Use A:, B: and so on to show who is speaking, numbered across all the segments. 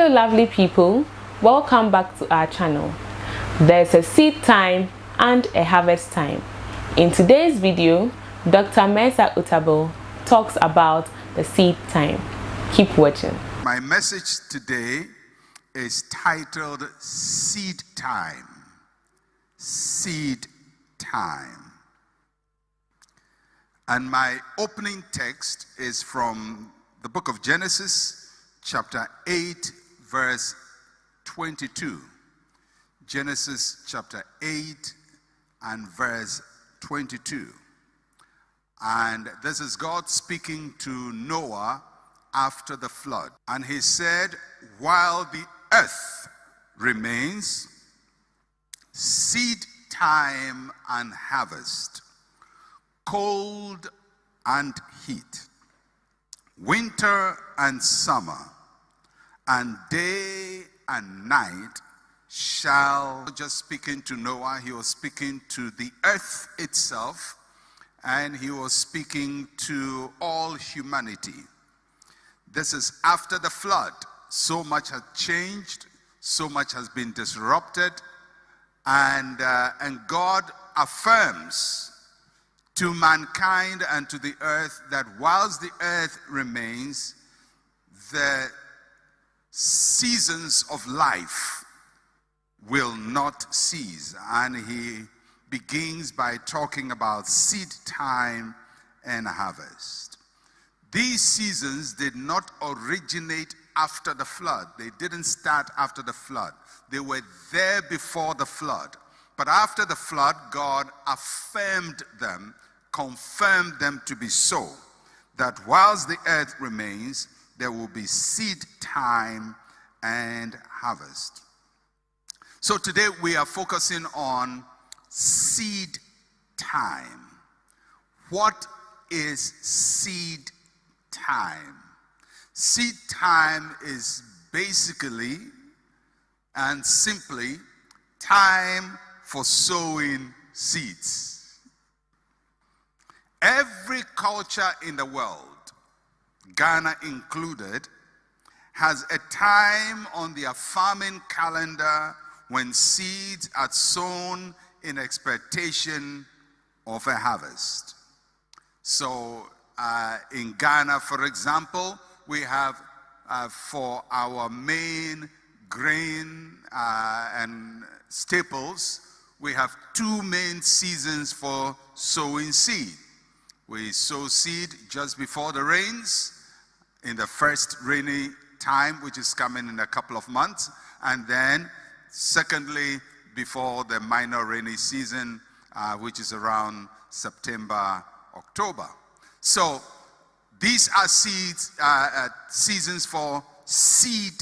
A: Hello lovely people, welcome back to our channel. There's a seed time and a harvest time. In today's video, Dr. Mensa Otabil talks about the seed time. Keep watching.
B: My message today is titled Seed Time. Seed Time. And my opening text is from the book of Genesis, chapter 8, verse 22. Genesis chapter 8 and verse 22. And this is God speaking to Noah after the flood. And he said, while the earth remains, seed time and harvest, cold and heat, winter and summer, and day and night shall, just speaking to Noah, he was speaking to the earth itself, and he was speaking to all humanity. This is after the flood. So much has changed, so much has been disrupted, and God affirms to mankind and to the earth that whilst the earth remains, the seasons of life will not cease. And he begins by talking about seed time and harvest. These seasons did not originate after the flood. They didn't start after the flood. They were there before the flood. But after the flood, God affirmed them, confirmed them to be so, that whilst the earth remains, there will be seed time and harvest. So today we are focusing on seed time. What is seed time? Seed time is basically and simply time for sowing seeds. Every culture in the world, Ghana included, has a time on their farming calendar when seeds are sown in expectation of a harvest. So in Ghana, for example, we have for our main grain and staples, we have two main seasons for sowing seed. We sow seed just before the rains, in the first rainy time, which is coming in a couple of months, and then secondly, before the minor rainy season, which is around September, October. So these are seasons for seed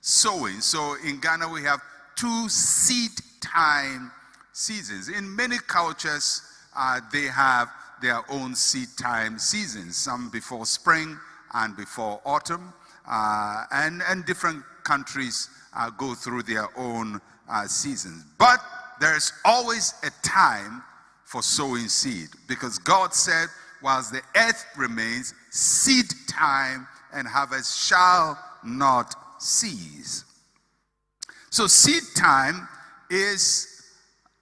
B: sowing. So in Ghana, we have two seed time seasons. In many cultures, they have their own seed time seasons, some before spring and before autumn, and different countries go through their own seasons. But there's always a time for sowing seed, because God said, whilst the earth remains, seed time and harvest shall not cease. So seed time is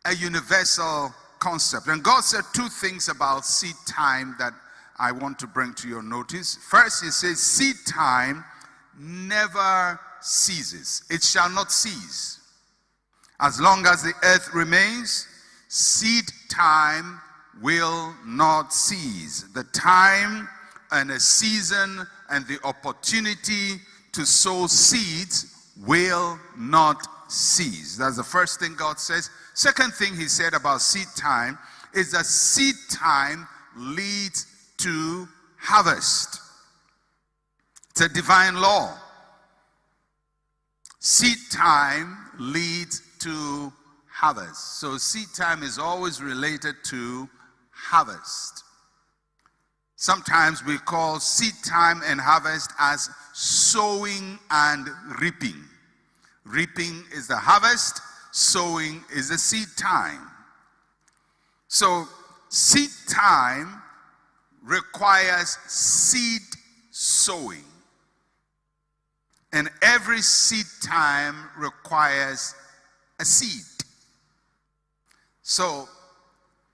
B: a universal concept. And God said two things about seed time that I want to bring to your notice. First, he says, seed time never ceases. It shall not cease. As long as the earth remains, seed time will not cease. The time and a season and the opportunity to sow seeds will not cease. That's the first thing God says. Second thing he said about seed time is that seed time leads to harvest. It's a divine law. Seed time leads to harvest. So seed time is always related to harvest. Sometimes we call seed time and harvest as sowing and reaping. Reaping is the harvest, sowing is the seed time. So seed time requires seed sowing. And every seed time requires a seed. So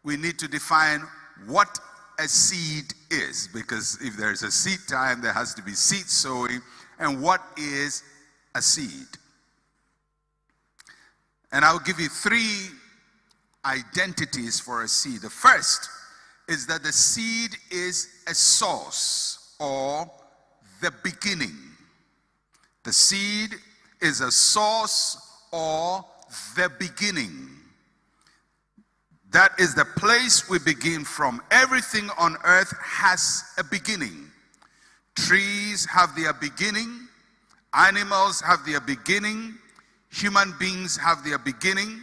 B: we need to define what a seed is, because if there's a seed time, there has to be seed sowing. And what is a seed? And I'll give you three identities for a seed. The first is that the seed is a source or the beginning. The seed is a source or the beginning. That is the place we begin from. Everything on earth has a beginning. Trees have their beginning. Animals have their beginning. Human beings have their beginning.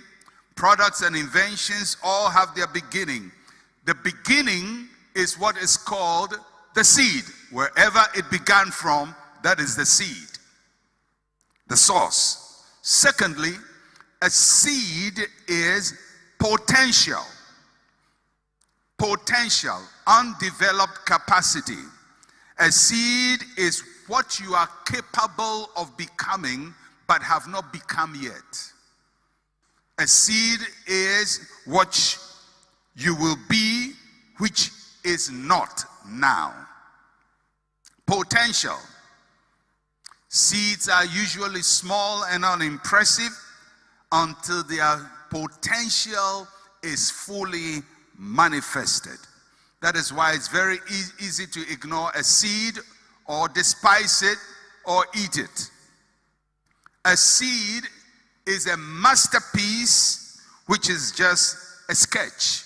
B: Products and inventions all have their beginning. The beginning is what is called the seed. Wherever it began from, that is the seed, the source. Secondly, a seed is potential. Potential, undeveloped capacity. A seed is what you are capable of becoming but have not become yet. A seed is what you will be, which is not now. Potential. Seeds are usually small and unimpressive until their potential is fully manifested. That is why it's very easy to ignore a seed or despise it or eat it. A seed is a masterpiece which is just a sketch.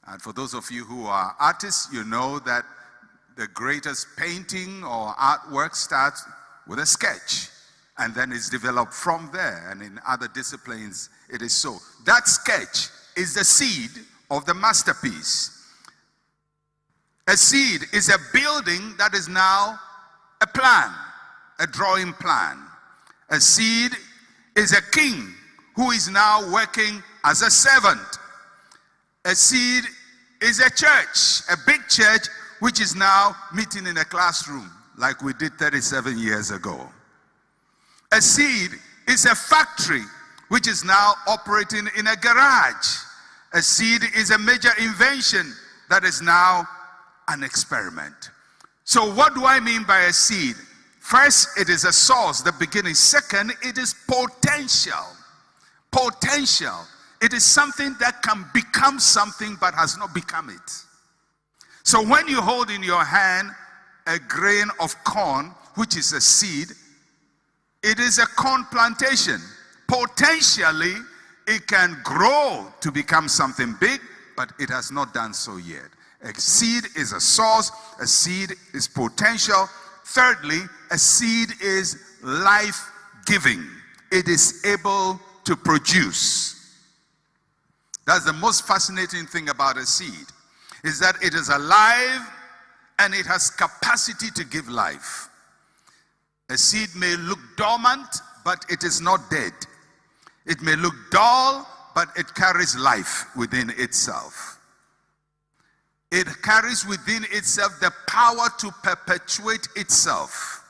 B: And for those of you who are artists, you know that the greatest painting or artwork starts with a sketch, and then it's developed from there. And in other disciplines, it is so. That sketch is the seed of the masterpiece. A seed is a building that is now a plan, a drawing plan. A seed is a king who is now working as a servant. A seed is a church, a big church, which is now meeting in a classroom like we did 37 years ago. A seed is a factory which is now operating in a garage. A seed is a major invention that is now an experiment. So what do I mean by a seed? First, it is a source, the beginning. Second, it is potential. Potential. It is something that can become something but has not become it. So when you hold in your hand a grain of corn, which is a seed, it is a corn plantation. Potentially, it can grow to become something big, but it has not done so yet. A seed is a source. A seed is potential. Thirdly, a seed is life-giving. It is able to produce. That's the most fascinating thing about a seed, is that it is alive and it has capacity to give life. A seed may look dormant, but it is not dead. It may look dull, but it carries life within itself. It carries within itself the power to perpetuate itself.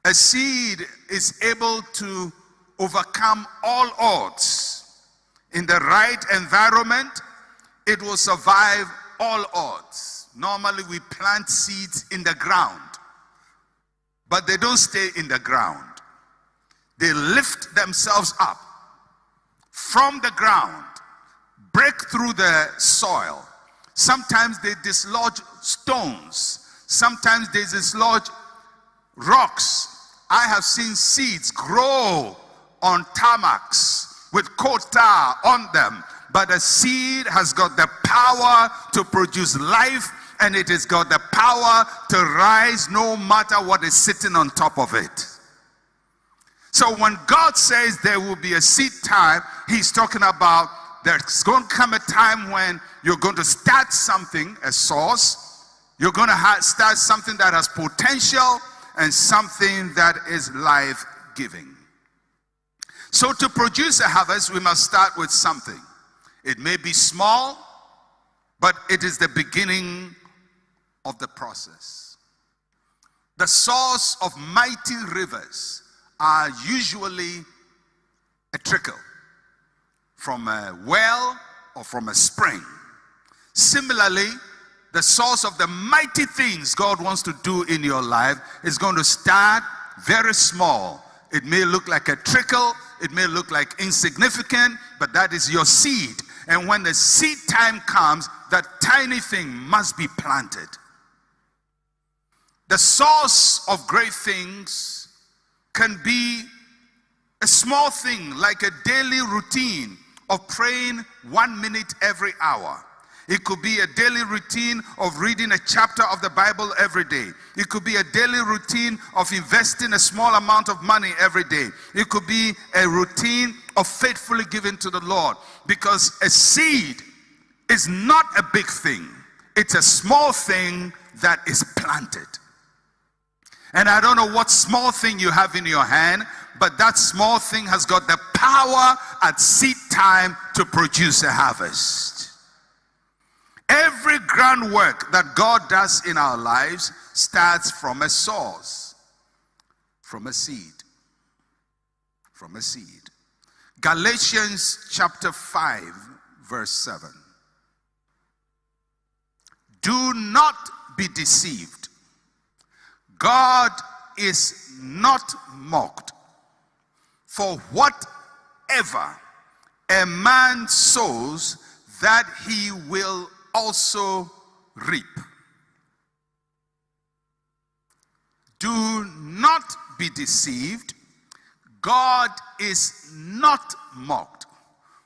B: A seed is able to overcome all odds. In the right environment, it will survive all odds. Normally, we plant seeds in the ground, but they don't stay in the ground. They lift themselves up from the ground, break through the soil. Sometimes they dislodge stones. Sometimes they dislodge rocks. I have seen seeds grow on tarmacs with coal tar on them. But a seed has got the power to produce life, and it has got the power to rise no matter what is sitting on top of it. So when God says there will be a seed time, he's talking about there's going to come a time when you're going to start something, a source. You're going to start something that has potential and something that is life-giving. So to produce a harvest, we must start with something. It may be small, but it is the beginning of the process. The source of mighty rivers are usually a trickle from a well or from a spring. Similarly, the source of the mighty things God wants to do in your life is going to start very small. It may look like a trickle, it may look like insignificant, but that is your seed. And when the seed time comes, that tiny thing must be planted. The source of great things can be a small thing like a daily routine of praying 1 minute every hour. It could be a daily routine of reading a chapter of the Bible every day. It could be a daily routine of investing a small amount of money every day. It could be a routine of faithfully giving to the Lord. Because a seed is not a big thing. It's a small thing that is planted. And I don't know what small thing you have in your hand, but that small thing has got the power at seed time to produce a harvest. Every grand work that God does in our lives starts from a source, from a seed, from a seed. Galatians chapter 5, verse 7. Do not be deceived. God is not mocked. For whatever a man sows, that he will also reap. Do not be deceived. God is not mocked.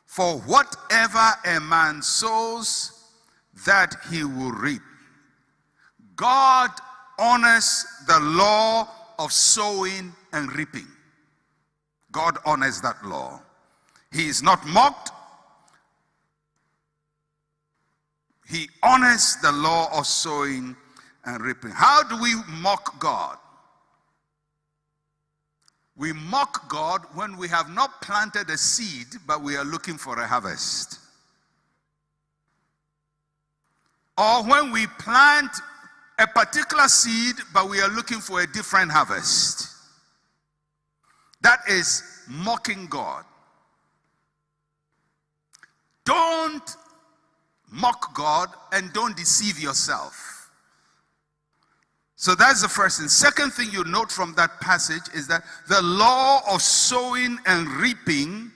B: For whatever a man sows, that he will reap. God honors the law of sowing and reaping. God honors that law. He is not mocked. He honors the law of sowing and reaping. How do we mock God? We mock God when we have not planted a seed, but we are looking for a harvest. Or when we plant a particular seed, but we are looking for a different harvest. That is mocking God. Don't mock God and don't deceive yourself. So that's the first thing. Second thing you note from that passage is that the law of sowing and reaping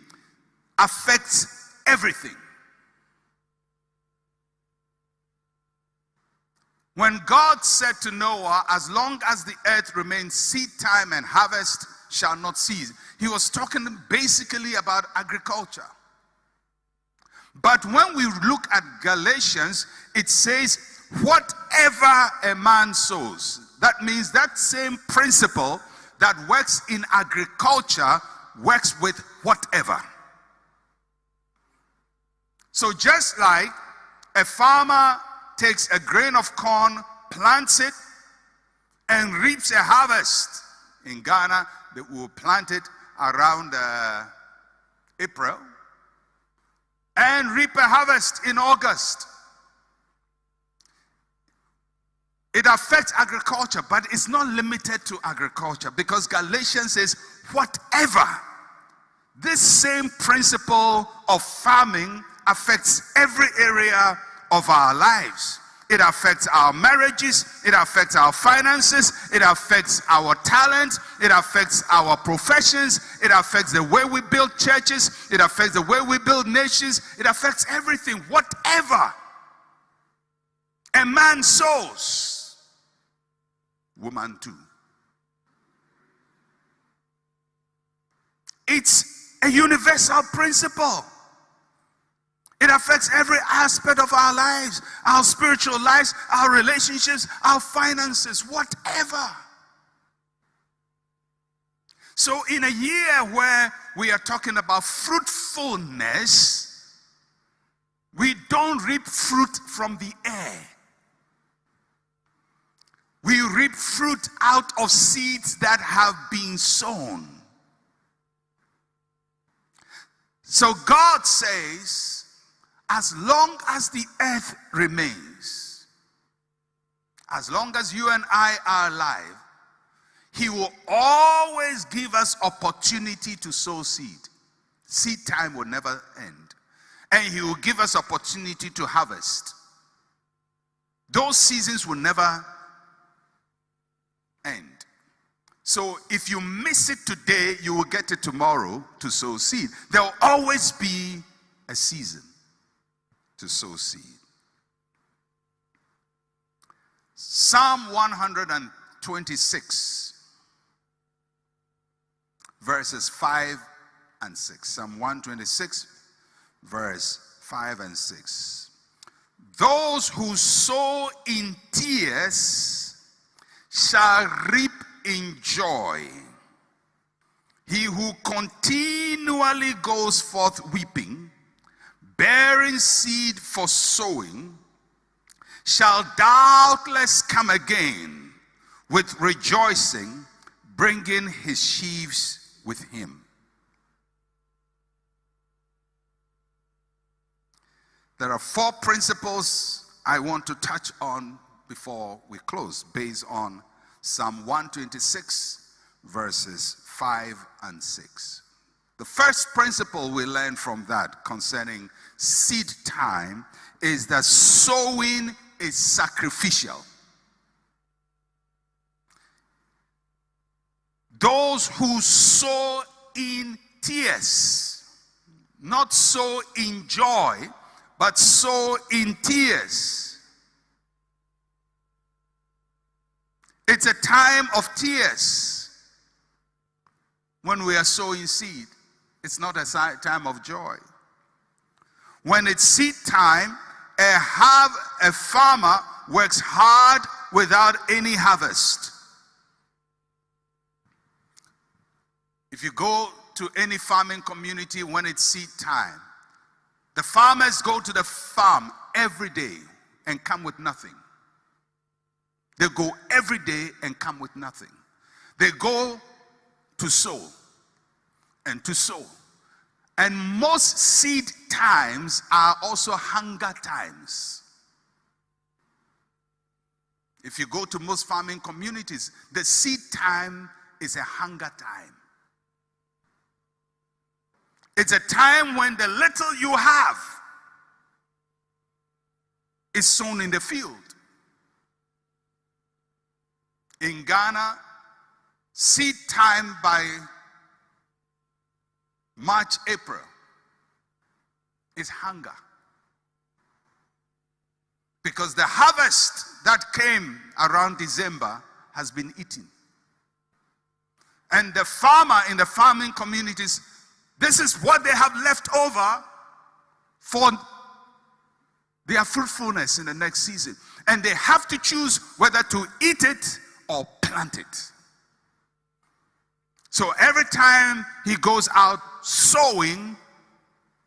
B: affects everything. When God said to Noah, as long as the earth remains, seed time and harvest shall not cease, he was talking basically about agriculture. But when we look at Galatians, it says, whatever a man sows. That means that same principle that works in agriculture works with whatever. So just like a farmer takes a grain of corn, plants it, and reaps a harvest. In Ghana, they will plant it around April and reap a harvest in August. It affects agriculture, but it's not limited to agriculture, because Galatians says, whatever. This same principle of farming affects every area of our lives. It affects our marriages, it affects our finances, it affects our talents, it affects our professions, it affects the way we build churches, it affects the way we build nations, it affects everything. Whatever a man sows, woman too. It's a universal principle. It affects every aspect of our lives, our spiritual lives, our relationships, our finances, whatever. So in a year where we are talking about fruitfulness, we don't reap fruit from the air. We reap fruit out of seeds that have been sown. So God says, as long as the earth remains, as long as you and I are alive, He will always give us opportunity to sow seed. Seed time will never end. And he will give us opportunity to harvest. Those seasons will never end. So if you miss it today, you will get it tomorrow to sow seed. There will always be a season to sow seed. Psalm 126, verses 5 and 6. Psalm 126, verse 5 and 6. Those who sow in tears shall reap in joy. He who continually goes forth weeping, bearing seed for sowing, shall doubtless come again with rejoicing, bringing his sheaves with him. There are 4 principles I want to touch on before we close, based on Psalm 126, verses 5 and 6. The first principle we learn from that concerning seed time is that sowing is sacrificial. Those who sow in tears, not sow in joy, but sow in tears. It's a time of tears when we are sowing seed. It's not a time of joy. When it's seed time, a farmer works hard without any harvest. If you go to any farming community when it's seed time, the farmers go to the farm every day and come with nothing. They go every day and come with nothing. They go to sow and to sow. And most seed times are also hunger times. If you go to most farming communities, the seed time is a hunger time. It's a time when the little you have is sown in the field. In Ghana, seed time by March, April is hunger. Because the harvest that came around December has been eaten. And the farmer in the farming communities, this is what they have left over for their fruitfulness in the next season. And they have to choose whether to eat it or plant it. So every time he goes out sowing,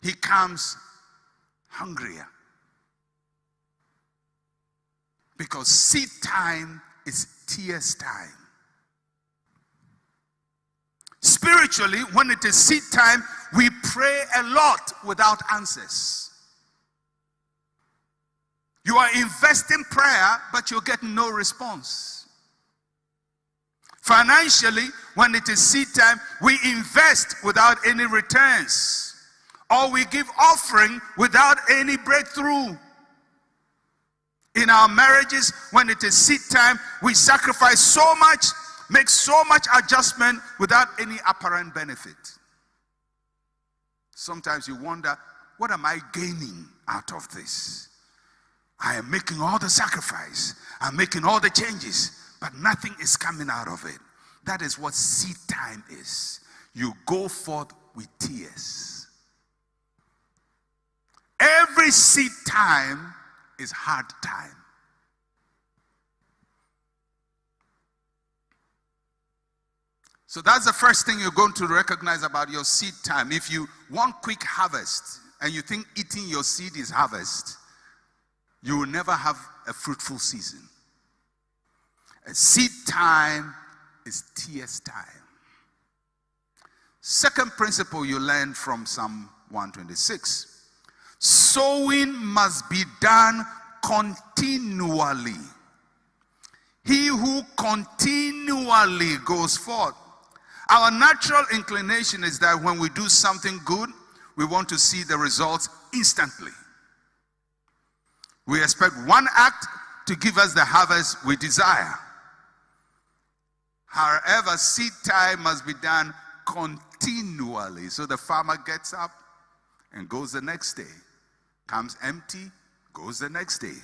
B: he comes hungrier. Because seed time is tears time. Spiritually, when it is seed time, we pray a lot without answers. You are investing prayer, but you're getting no response. Financially, when it is seed time, we invest without any returns. Or we give offering without any breakthrough. In our marriages, when it is seed time, we sacrifice so much, make so much adjustment without any apparent benefit. Sometimes you wonder, what am I gaining out of this? I am making all the sacrifice. I'm making all the changes, but nothing is coming out of it. That is what seed time is. You go forth with tears. Every seed time is hard time. So that's the first thing you're going to recognize about your seed time. If you want quick harvest and you think eating your seed is harvest, you will never have a fruitful season. A seed time is tears time. Second principle you learn from Psalm 126. Sowing must be done continually. He who continually goes forth. Our natural inclination is that when we do something good, we want to see the results instantly. We expect one act to give us the harvest we desire. However, seed time must be done continually. So the farmer gets up and goes the next day. Comes empty, goes the next day.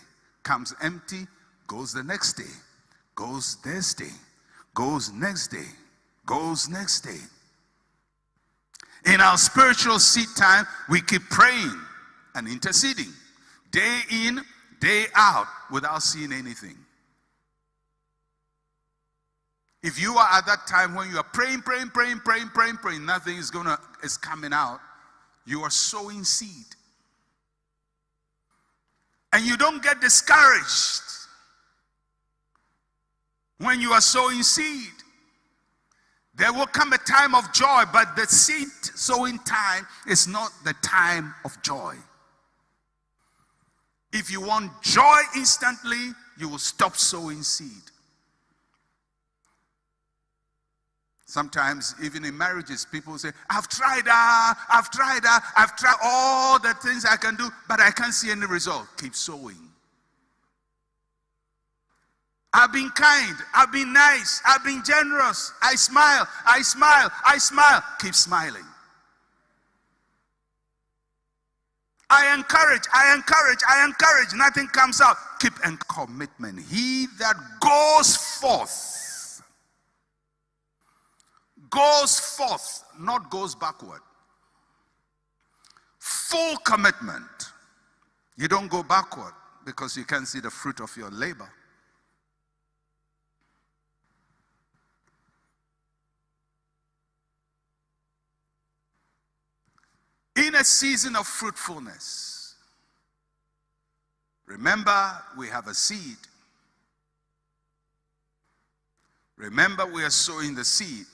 B: Comes empty, goes the next day. Goes this day. Goes next day. Goes next day. In our spiritual seed time, we keep praying and interceding. Day in, day out, without seeing anything. If you are at that time when you are praying, nothing is coming out, you are sowing seed. And you don't get discouraged when you are sowing seed. There will come a time of joy, but the seed sowing time is not the time of joy. If you want joy instantly, you will stop sowing seed. Sometimes, even in marriages, people say, I've tried all the things I can do, but I can't see any result. Keep sowing. I've been kind, I've been nice, I've been generous. I smile. Keep smiling. I encourage. Nothing comes out. Keep in commitment. He that goes forth, not goes backward. Full commitment. You don't go backward because you can't see the fruit of your labor. In a season of fruitfulness, remember we have a seed. Remember we are sowing the seed.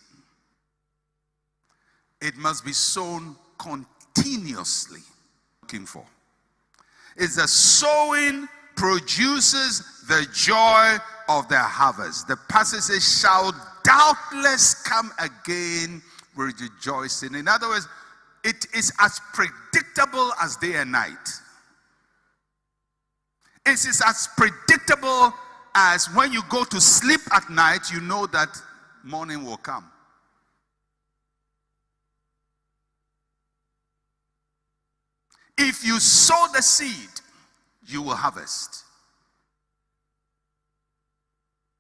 B: It must be sown continuously. Looking for. It's the sowing produces the joy of the harvest. The passage says, shall doubtless come again with rejoicing. In other words, it is as predictable as day and night. It is as predictable as when you go to sleep at night, you know that morning will come. If you sow the seed, you will harvest.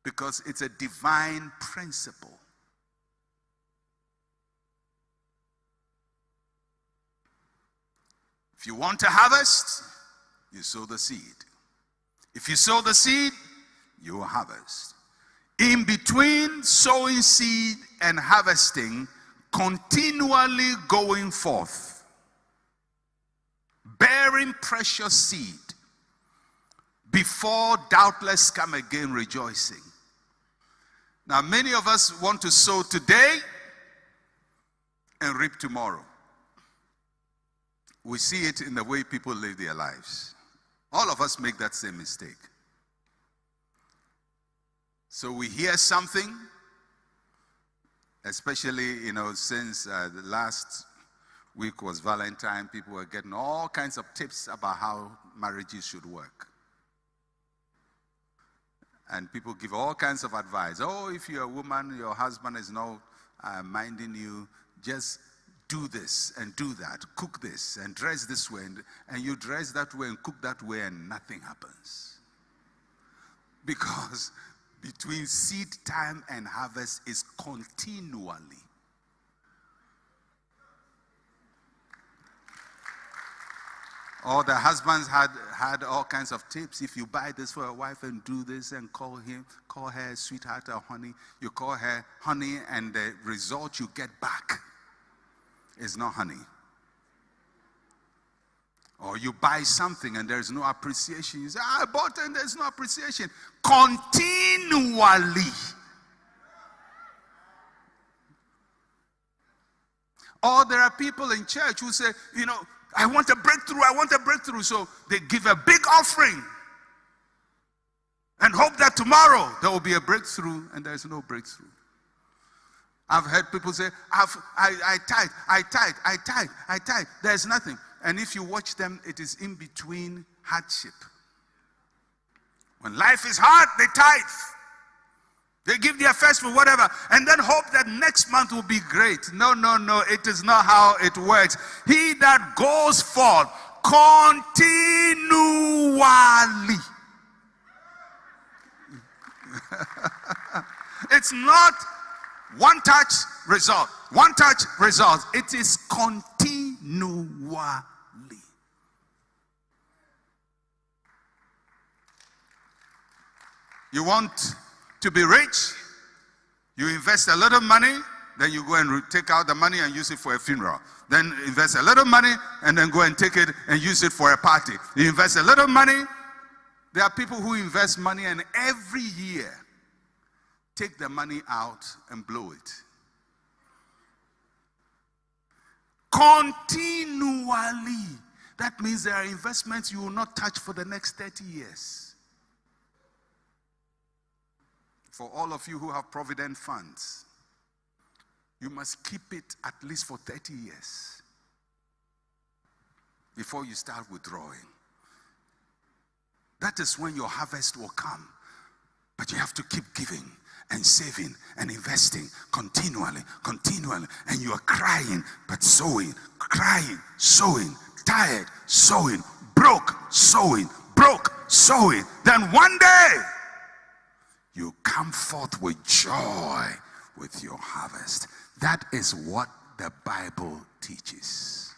B: Because it's a divine principle. If you want to harvest, you sow the seed. If you sow the seed, you will harvest. In between sowing seed and harvesting, continually going forth, bearing precious seed, before doubtless come again rejoicing. Now many of us want to sow today and reap tomorrow. We see it in the way people live their lives. All of us make that same mistake. So we hear something, especially, since the last week was Valentine, people were getting all kinds of tips about how marriages should work. And people give all kinds of advice. Oh, if you're a woman, your husband is not minding you, just do this and do that, cook this and dress this way, and you dress that way and cook that way and nothing happens. Because between seed time and harvest is continually. Or the husbands had all kinds of tips. If you buy this for a wife and do this and call her sweetheart or honey, you call her honey and the result you get back is not honey. Or you buy something and there's no appreciation. You say, I bought and there's no appreciation. Continually. Or there are people in church who say, I want a breakthrough. So they give a big offering. and hope that tomorrow there will be a breakthrough, and there is no breakthrough. I've heard people say, I tithe. There's nothing. And if you watch them, it is in between hardship. When life is hard, they tithe. They give their first for whatever, and then hope that next month will be great. No. It is not how it works. He that goes forth continually. It's not one touch result. One touch result. It is continually. You want to be rich? You invest a little money, then you go and take out the money and use it for a funeral. Then invest a little money and then go and take it and use it for a party. You invest a little money. There are people who invest money and every year take the money out and blow it. Continually. That means there are investments you will not touch for the next 30 years. For all of you who have provident funds, you must keep it at least for 30 years before you start withdrawing. That is when your harvest will come. But you have to keep giving and saving and investing continually. And you are crying, but sowing, crying, sowing, tired, sowing, broke, sowing. Then one day, you come forth with joy with your harvest. That is what the Bible teaches.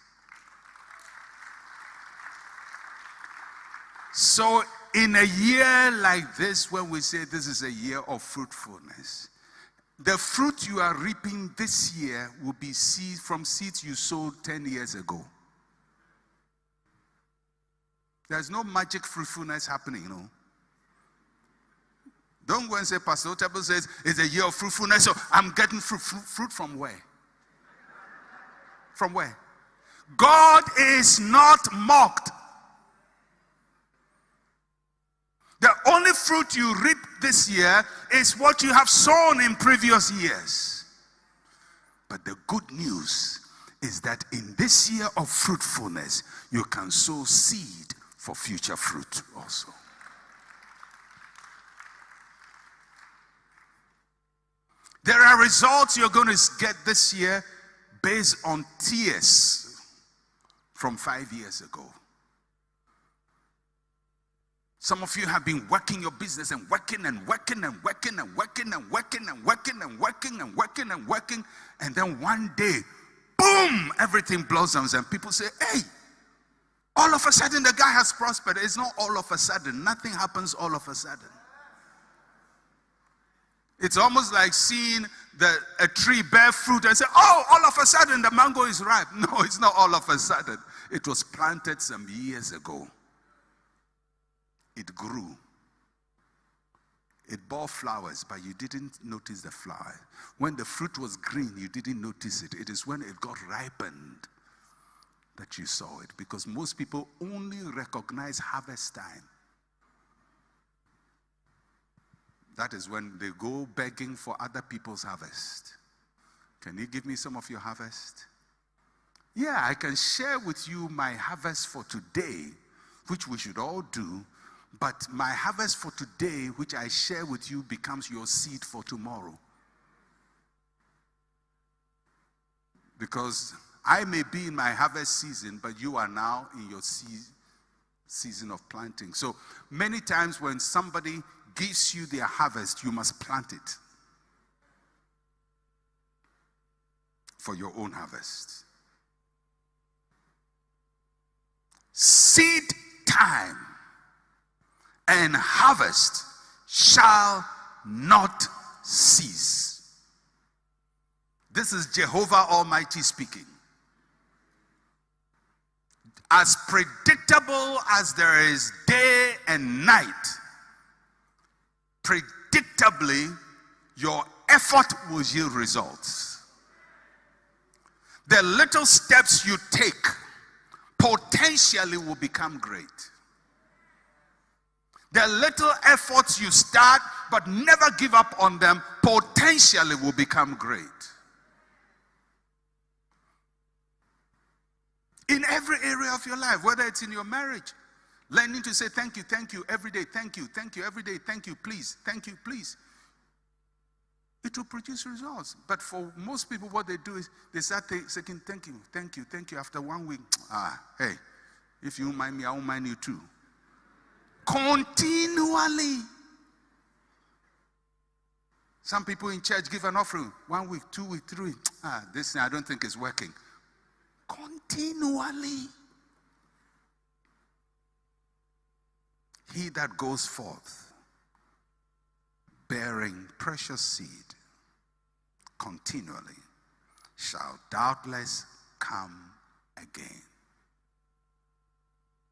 B: So in a year like this, when we say this is a year of fruitfulness, the fruit you are reaping this year will be seed from seeds you sowed 10 years ago. There's no magic fruitfulness happening, you know. Don't go and say, Pastor Otabil says it's a year of fruitfulness, so I'm getting fruit from where? From where? God is not mocked. The only fruit you reap this year is what you have sown in previous years. But the good news is that in this year of fruitfulness, you can sow seed for future fruit also. There are results you're going to get this year based on tears from 5 years ago. Some of you have been working your business and working, and then one day, boom, everything blossoms and people say, hey, all of a sudden the guy has prospered. It's not all of a sudden. Nothing happens all of a sudden. It's almost like seeing a tree bear fruit and say, oh, all of a sudden the mango is ripe. No, it's not all of a sudden. It was planted some years ago. It grew. It bore flowers, but you didn't notice the flower. When the fruit was green, you didn't notice it. It is when it got ripened that you saw it. Because most people only recognize harvest time. That is when they go begging for other people's harvest. Can you give me some of your harvest? Yeah, I can share with you my harvest for today, which we should all do. But my harvest for today, which I share with you, becomes your seed for tomorrow. Because I may be in my harvest season, but you are now in your season of planting. So many times when somebody gives you their harvest, you must plant it for your own harvest. Seed time and harvest shall not cease. This is Jehovah Almighty speaking. As predictable as there is day and night, predictably, your effort will yield results. The little steps you take potentially will become great. The little efforts you start but never give up on them potentially will become great. In every area of your life, whether it's in your marriage, learning to say thank you every day, thank you every day, thank you, please, it will produce results. But for most people, what they do is they start saying thank you. After 1 week, hey, if you mind me, I won't mind you too. Continually. Some people in church give an offering 1 week, 2 weeks, 3 weeks. This thing I don't think is working. Continually. He that goes forth bearing precious seed continually shall doubtless come again,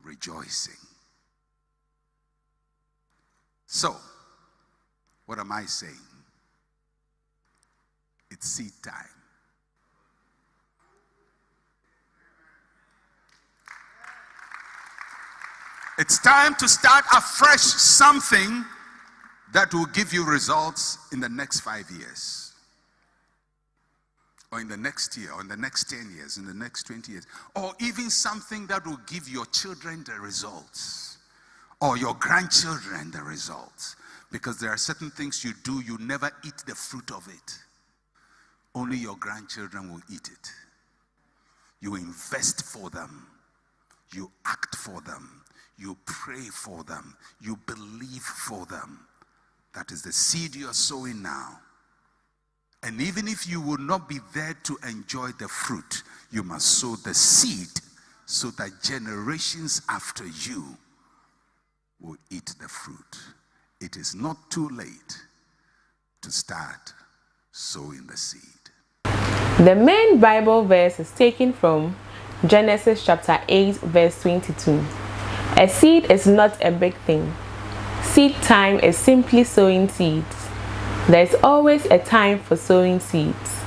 B: rejoicing. So, what am I saying? It's seed time. It's time to start afresh something that will give you results in the next 5 years. Or in the next year, or in the next 10 years, in the next 20 years. Or even something that will give your children the results. Or your grandchildren the results. Because there are certain things you do, you never eat the fruit of it. Only your grandchildren will eat it. You invest for them. You act for them. You pray for them. You believe for them. That is the seed you are sowing now. And even if you will not be there to enjoy the fruit, you must sow the seed so that generations after you will eat the fruit. It is not too late to start sowing the seed.
A: The main Bible verse is taken from Genesis chapter 8 verse 22. A seed is not a big thing. Seed time is simply sowing seeds. There is always a time for sowing seeds.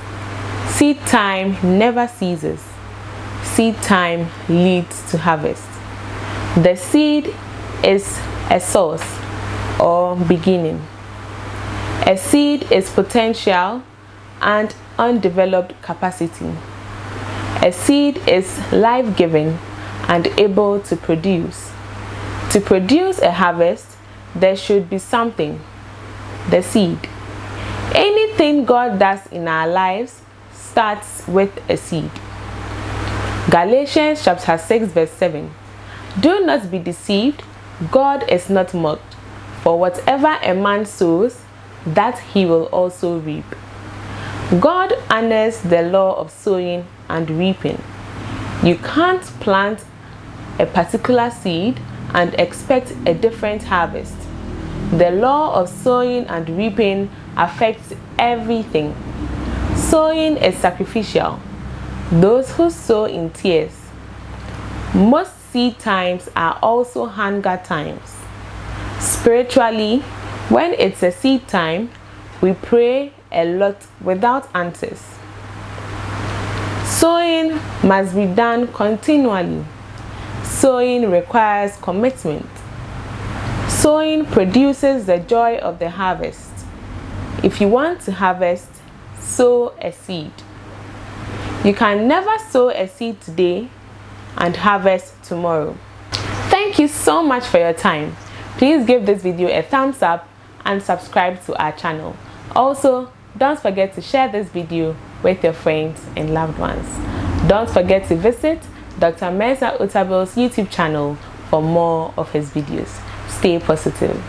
A: Seed time never ceases. Seed time leads to harvest. The seed is a source or beginning. A seed is potential and undeveloped capacity. A seed is life-giving and able to produce. To produce a harvest, there should be something, the seed. Anything God does in our lives starts with a seed. Galatians chapter 6 verse 7. Do not be deceived, God is not mocked. For whatever a man sows, that he will also reap. God honors the law of sowing and reaping. You can't plant a particular seed and expect a different harvest. The law of sowing and reaping affects everything. Sowing is sacrificial. Those who sow in tears. Most seed times are also hunger times. Spiritually, when it's a seed time, we pray a lot without answers. Sowing must be done continually. Sowing requires commitment. Sowing produces the joy of the harvest. If you want to harvest, sow a seed. You can never sow a seed today and harvest tomorrow. Thank you so much for your time. Please give this video a thumbs up and subscribe to our channel. Also, don't forget to share this video with your friends and loved ones. Don't forget to visit Dr. Mensa Otabil's YouTube channel for more of his videos. Stay positive.